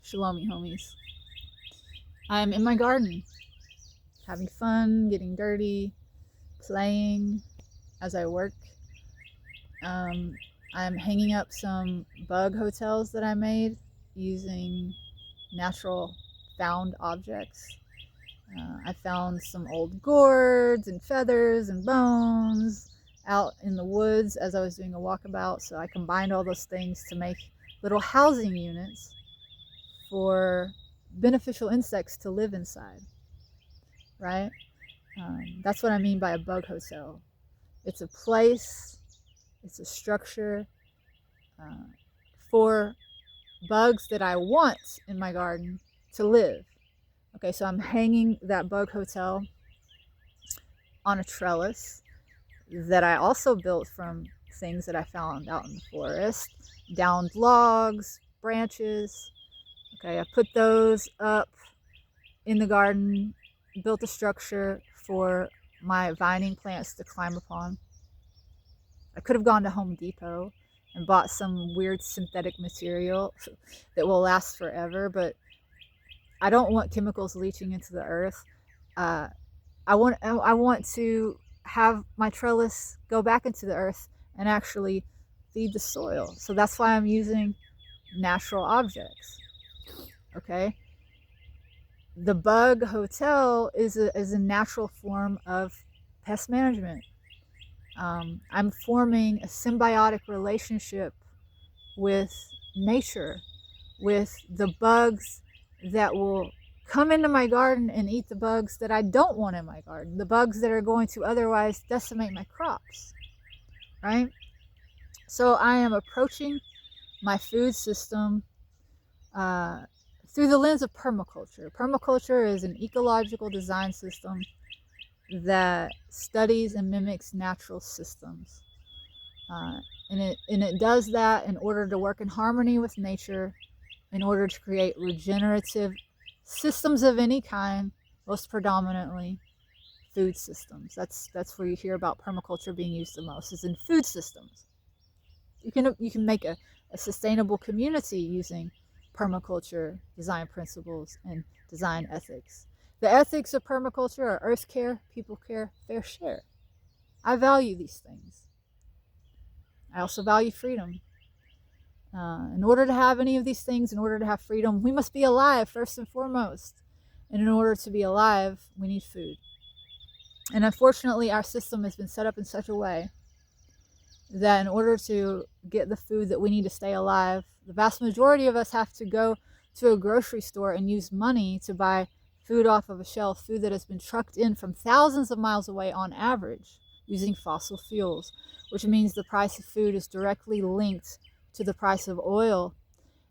Shalomi homies. I'm in my garden, having fun, getting dirty, playing as I work. I'm hanging up some bug hotels that I made using natural found objects. I found some old gourds and feathers and bones out in the woods as I was doing a walkabout. So I combined all those things to make little housing units for beneficial insects to live inside, right? That's what I mean by a bug hotel. It's a place, it's a structure for bugs that I want in my garden to live. Okay, so I'm hanging that bug hotel on a trellis that I also built from things that I found out in the forest, downed logs, branches. Okay, I put those up in the garden, built a structure for my vining plants to climb upon. I could have gone to Home Depot and bought some weird synthetic material that will last forever, but I don't want chemicals leaching into the earth. I want to have my trellis go back into the earth and actually feed the soil. So that's why I'm using natural objects. Okay. The bug hotel is a natural form of pest management. I'm forming a symbiotic relationship with nature, with the bugs that will come into my garden and eat the bugs that I don't want in my garden, the bugs that are going to otherwise decimate my crops, right? So I am approaching my food system through the lens of permaculture. Permaculture is an ecological design system that studies and mimics natural systems. And it does that in order to work in harmony with nature, in order to create regenerative systems of any kind, most predominantly food systems. That's where you hear about permaculture being used the most, is in food systems. You can make a sustainable community using permaculture design principles and design ethics. The ethics of permaculture are earth care, people care, fair share. I value these things. I also value freedom. In order to have any of these things, in order to have freedom, we must be alive first and foremost. And in order to be alive, we need food. And unfortunately, our system has been set up in such a way that in order to get the food that we need to stay alive, the vast majority of us have to go to a grocery store and use money to buy food off of a shelf, food that has been trucked in from thousands of miles away on average using fossil fuels, which means the price of food is directly linked to the price of oil,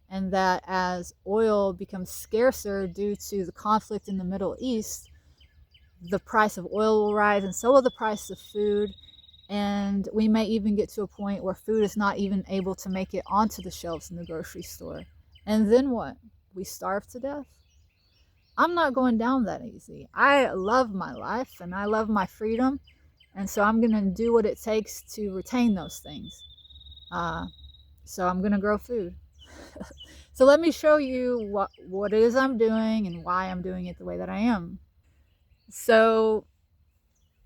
and that as oil becomes scarcer due to the conflict in the Middle East, the price of oil will rise and so will the price of food, and we may even get to a point where food is not even able to make it onto the shelves in the grocery store. And then what? We starve to death? I'm not going down that easy. I love my life and I love my freedom, and so I'm going to do what it takes to retain those things. So I'm going to grow food. So let me show you what it is I'm doing and why I'm doing it the way that I am. So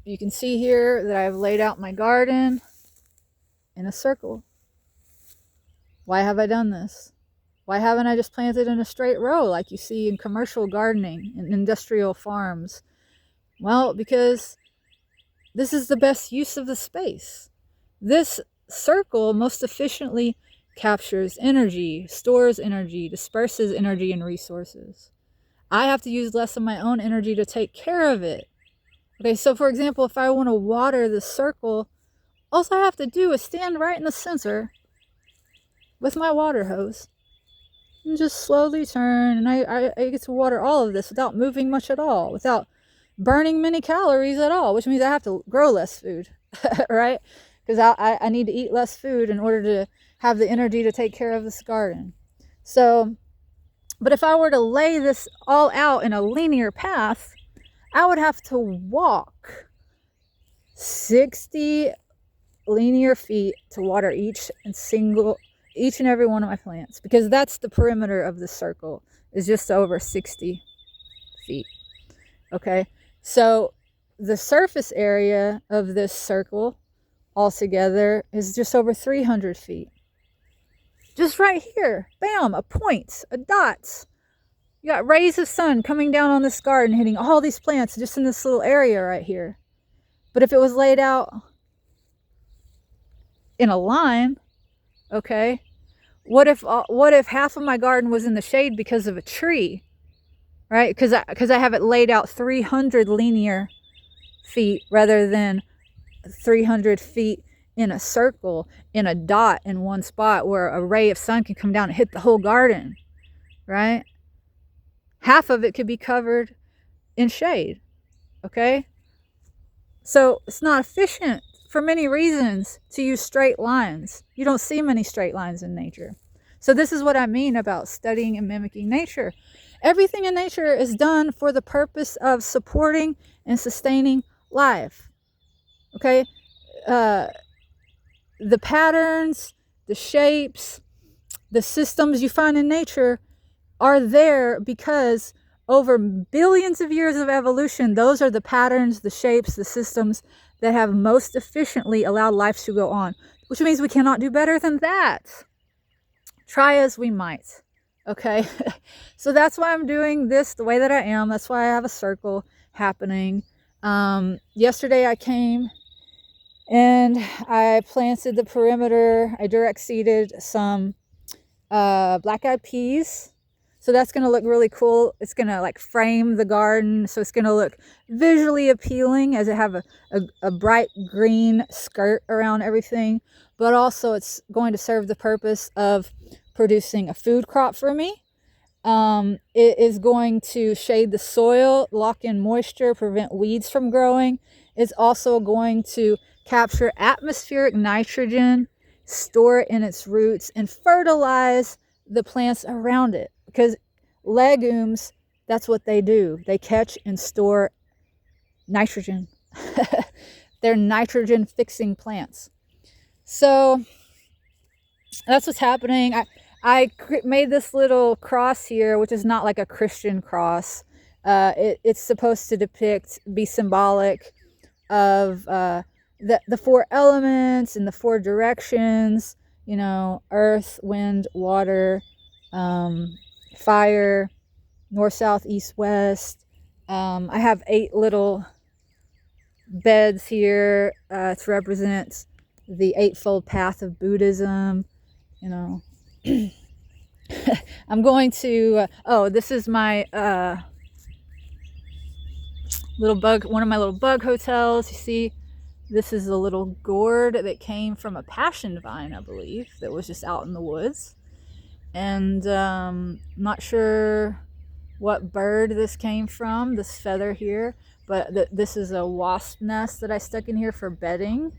you can see here that I've laid out my garden in a circle. Why have I done this? Why haven't I just planted in a straight row like you see in commercial gardening and industrial farms? Well, because this is the best use of the space. This circle most efficiently captures energy, stores energy, disperses energy and resources. I have to use less of my own energy to take care of it. Okay, so for example, if I want to water the circle, all I have to do is stand right in the center with my water hose and just slowly turn, and I get to water all of this without moving much at all, without burning many calories at all, which means I have to grow less food, right? Because I need to eat less food in order to have the energy to take care of this garden. So, but if I were to lay this all out in a linear path, I would have to walk 60 linear feet to water each each and every one of my plants, because that's the perimeter of the circle, is just over 60 feet. Okay, so the surface area of this circle altogether is just over 300 feet. Just right here, bam, a point, a dot. You got rays of sun coming down on this garden, hitting all these plants just in this little area right here. But if it was laid out in a line, okay, what if half of my garden was in the shade because of a tree, right? Because I have it laid out 300 linear feet rather than 300 feet in a circle, in a dot in one spot where a ray of sun can come down and hit the whole garden, right? Half of it could be covered in shade, okay? So it's not efficient for many reasons to use straight lines. You don't see many straight lines in nature. So this is what I mean about studying and mimicking nature. Everything in nature is done for the purpose of supporting and sustaining life, okay? The patterns, the shapes, the systems you find in nature are there because over billions of years of evolution, those are the patterns, the shapes, the systems that have most efficiently allowed life to go on, which means we cannot do better than that. Try as we might, okay? So that's why I'm doing this the way that I am. That's why I have a circle happening. Yesterday I came and I planted the perimeter. I direct seeded some black-eyed peas. So that's going to look really cool. It's going to like frame the garden. So it's going to look visually appealing as it have a bright green skirt around everything. But also it's going to serve the purpose of producing a food crop for me. It is going to shade the soil, lock in moisture, prevent weeds from growing. It's also going to capture atmospheric nitrogen, store it in its roots, and fertilize the plants around it. Because legumes, that's what they do. They catch and store nitrogen. They're nitrogen fixing plants. So that's what's happening. I made this little cross here, which is not like a Christian cross. It's supposed to be symbolic of the four elements and the four directions, you know, earth, wind, water, fire, north, south, east, west. I have 8 little beds here to represent the eightfold path of Buddhism, you know. I'm going to, this is my one of my little bug hotels. You see, this is a little gourd that came from a passion vine, I believe, that was just out in the woods. And not sure what bird this came from, this feather here, but this is a wasp nest that I stuck in here for bedding,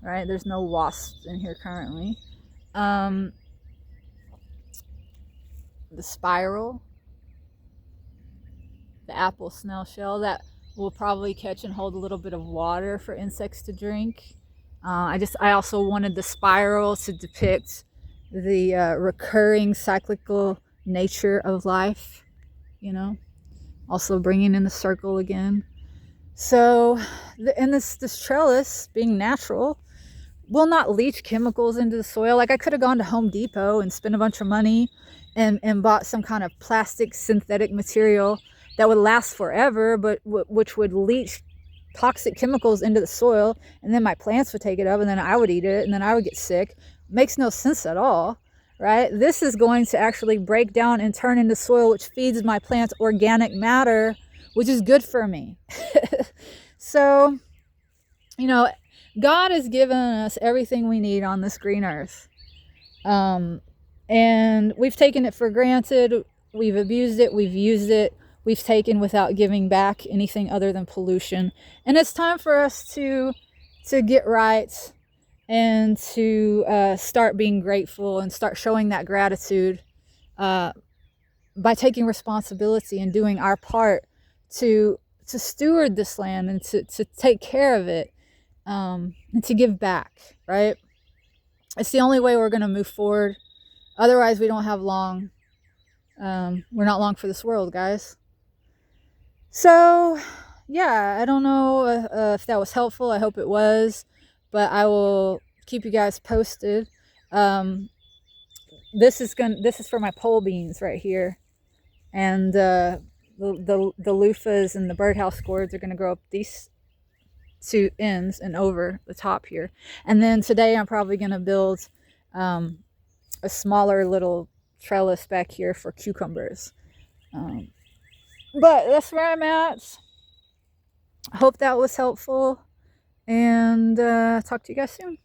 right? There's no wasps in here currently. The spiral, the apple snail shell that will probably catch and hold a little bit of water for insects to drink. I also wanted the spiral to depict the recurring cyclical nature of life, you know, also bringing in the circle again. So, and this trellis, being natural, will not leach chemicals into the soil. Like I could have gone to Home Depot and spent a bunch of money and bought some kind of plastic synthetic material that would last forever, but which would leach toxic chemicals into the soil, and then my plants would take it up, and then I would eat it, and then I would get sick. Makes no sense at all, right? This is going to actually break down and turn into soil, which feeds my plants organic matter, which is good for me. So, you know, God has given us everything we need on this green earth. And we've taken it for granted. We've abused it. We've used it. We've taken without giving back anything other than pollution. And it's time for us to get right and to start being grateful and start showing that gratitude by taking responsibility and doing our part to steward this land and to take care of it, and to give back, right? It's the only way we're going to move forward. Otherwise, we don't have long. We're not long for this world, guys. So, yeah, I don't know if that was helpful. I hope it was, but I will keep you guys posted. This is for my pole beans right here, and the loofahs and the birdhouse gourds are gonna grow up these two ends and over the top here. And then today I'm probably gonna build a smaller little trellis back here for cucumbers. But that's where I'm at. I hope that was helpful, and talk to you guys soon.